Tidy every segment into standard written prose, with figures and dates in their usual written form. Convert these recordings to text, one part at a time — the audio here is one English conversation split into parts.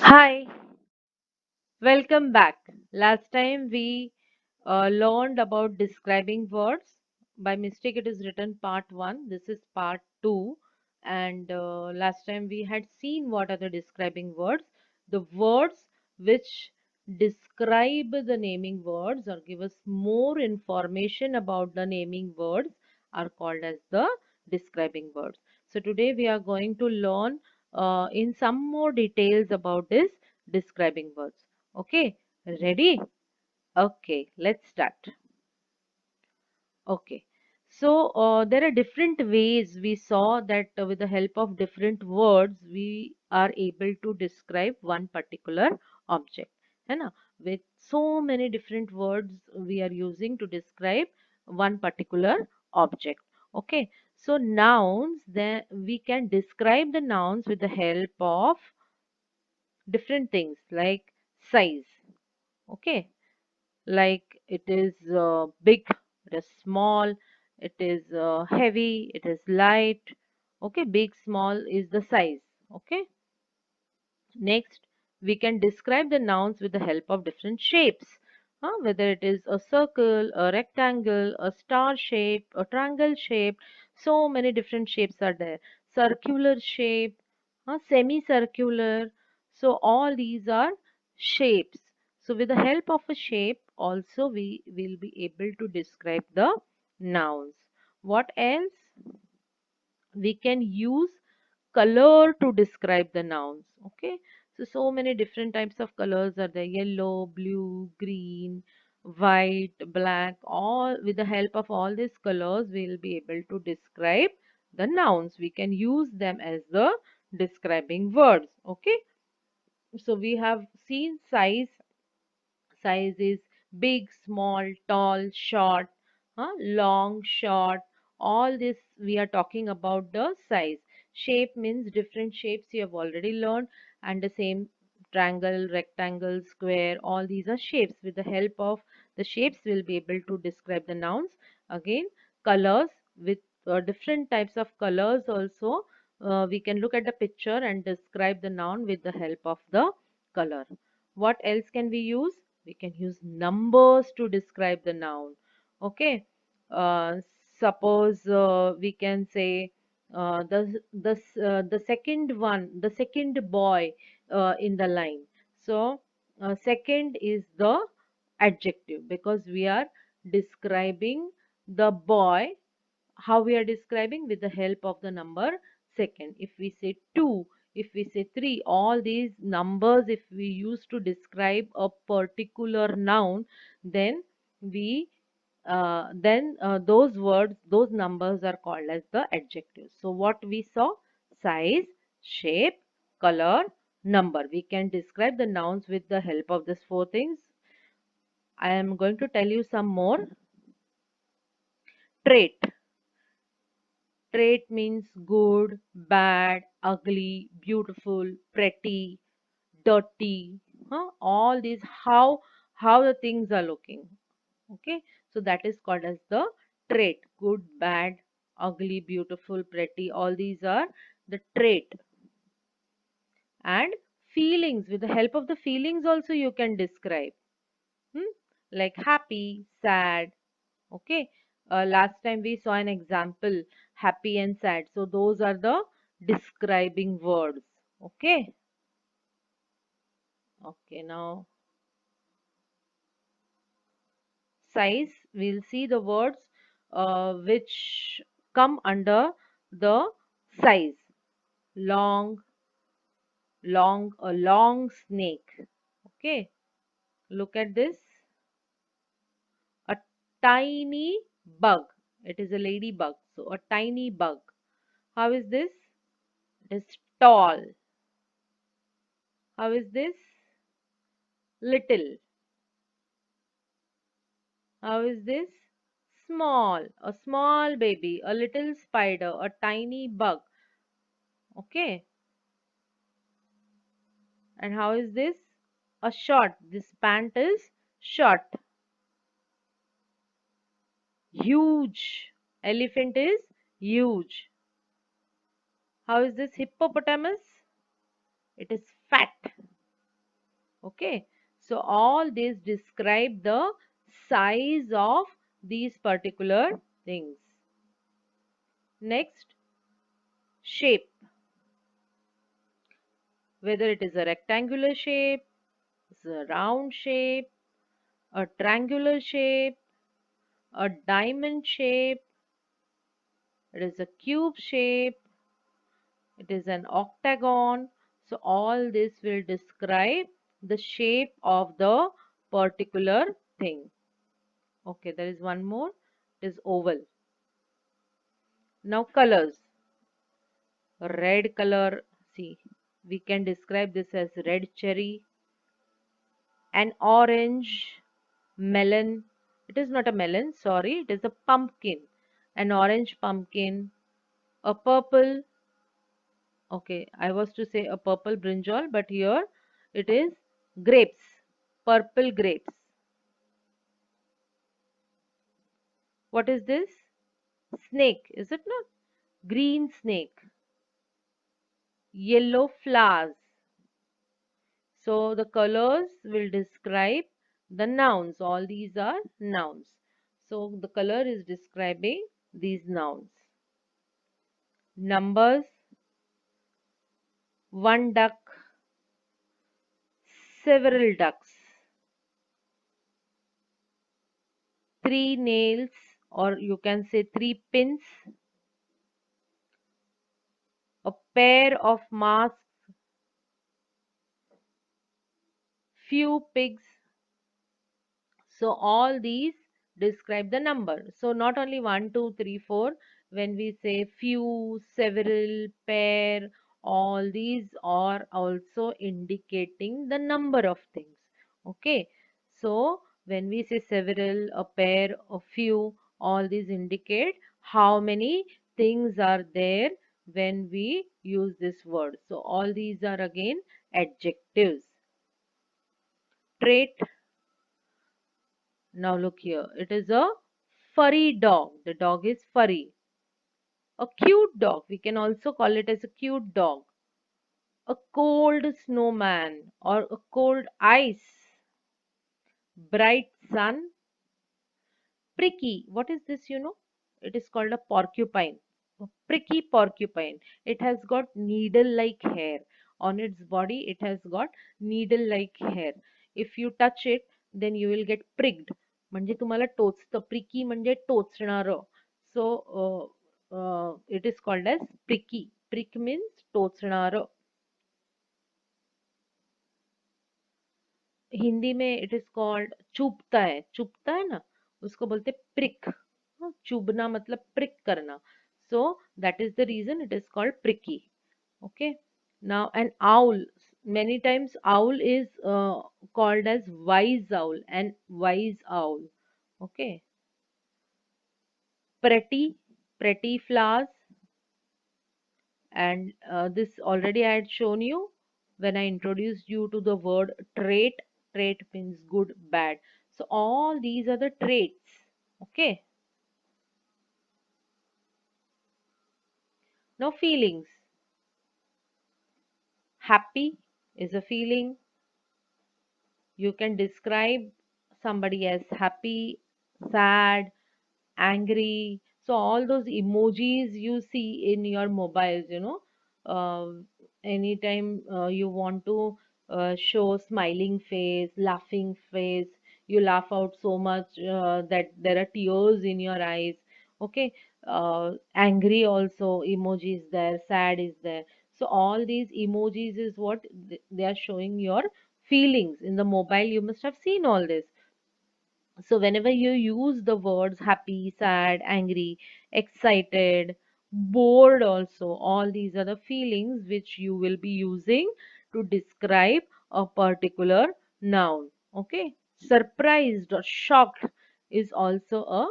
Hi, welcome back. Last time we learned about describing words. By mistake, it is written part 1. This is part 2. And last time we had seen what are the describing words. The words which describe the naming words or give us more information about the naming words are called as the describing words. So today we are going to learn in some more details about this describing words. Okay, ready? Okay, let's start. Okay, so there are different ways we saw that with the help of different words we are able to describe one particular object. है ना? With so many different words we are using to describe one particular object. Okay, so nouns, then we can describe the nouns with the help of different things like size. Okay, like it is big, it is small, it is heavy, it is light. Okay, big, small is the size. Okay, next we can describe the nouns with the help of different shapes. Whether it is a circle, a rectangle, a star shape, a triangle shape, so many different shapes are there. Circular shape, semicircular. So all these are shapes. So with the help of a shape, also we will be able to describe the nouns. What else? We can use color to describe the nouns. Okay, so many different types of colors are there: yellow, blue, green, white, black. All with the help of all these colors we'll be able to describe the nouns. We can use them as the describing words. Okay, so we have seen size. Size is big, small, tall, short, long, short. All this we are talking about the size. Shape means different shapes you have already learned, and the same triangle, rectangle, square, all these are shapes. With the help of the shapes, we'll be able to describe the nouns. Again, colors with different types of colors also. We can look at the picture and describe the noun with the help of the color. What else can we use? We can use numbers to describe the noun. Okay, uh, suppose we can say the second one, the second boy in the line. So second is the adjective because we are describing the boy. How we are describing? With the help of the number second. If we say 2, if we say 3, all these numbers if we use to describe a particular noun, then we those words, those numbers are called as the adjectives. So what we saw: size, shape, color, number. We can describe the nouns with the help of these four things. I am going to tell you some more. Trait. Trait means good, bad, ugly, beautiful, pretty, dirty. All these how the things are looking. Okay, so that is called as the trait. Good, bad, ugly, beautiful, pretty. All these are the trait. And feelings. With the help of the feelings also you can describe. Hmm? Like happy, sad. Okay, last time we saw an example, happy and sad. So those are the describing words. Okay, okay, now size, we'll see the words which come under the size. Long, long, a long snake. Okay, look at this. A tiny bug. It is a ladybug. So a tiny bug. How is this? It is tall. How is this? Little. How is this? Small. A small baby, a little spider, a tiny bug. Okay. And how is this? A short. This pant is short. Huge. Elephant is huge. How is this hippopotamus? It is fat. Okay, so all this describe the size of these particular things. Next, shape, whether it is a rectangular shape, it's a round shape, a triangular shape, a diamond shape, it is a cube shape, it is an octagon. So all this will describe the shape of the particular thing. Okay, there is one more. It is oval. Now colors. Red color. See, we can describe this as red cherry, an orange melon. It is not a melon, sorry, it is a pumpkin. An orange pumpkin, a purple. Okay, I was to say a purple brinjal, but here it is grapes, purple grapes. What is this? Snake, is it not? Green snake, yellow flowers. So the colors will describe the nouns. All these are nouns. So the color is describing these nouns. Numbers, one duck, several ducks, three nails, or you can say three pins, a pair of masks, few pigs. So all these describe the number. So not only one, two, three, four. When we say few, several, pair, all these are also indicating the number of things. Okay. So when we say several, a pair, a few, all these indicate how many things are there when we use this word. So all these are again adjectives. Trait. Now look here. It is a furry dog. The dog is furry. A cute dog. We can also call it as a cute dog. A cold snowman or a cold ice. Bright sun. Pricky. What is this, you know? It is called a porcupine. A pricky porcupine. It has got needle-like hair. On its body, it has got needle-like hair. If you touch it, then you will get pricked. म्हणजे तुम्हाला टोचतं. Pricky म्हणजे टोचणारं. So, it is called as pricky. Prick means टोचणारं. Hindi में it is called चुभता है ना उसको बोलते prick चुभना मतलब prick करना so that is the reason it is called prickly okay now an owl many times owl is called as wise owl and wise owl okay pretty flowers and this already I had shown you when I introduced you to the word trait. Trait means good, bad. So all these are the traits. Okay. Now feelings. Happy is a feeling. You can describe somebody as happy, sad, angry. So all those emojis you see in your mobiles, anytime you want to show smiling face, laughing face, you laugh out so much that there are tears in your eyes. Okay, angry also emoji is there, sad is there. So all these emojis is what they are showing your feelings in the mobile. You must have seen all this. So whenever you use the words happy, sad, angry, excited, bored also, all these are the feelings which you will be using to describe a particular noun. Okay. Surprised or shocked is also a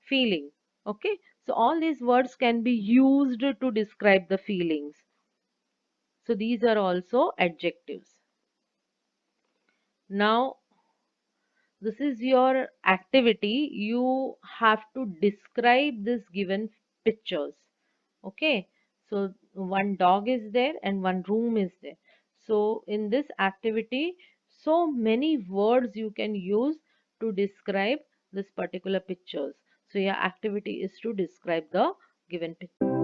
feeling. Okay. So all these words can be used to describe the feelings. So these are also adjectives. Now this is your activity. You have to describe this given pictures. Okay. So one dog is there and one room is there. So in this activity, so many words you can use to describe this particular pictures. So your activity is to describe the given picture.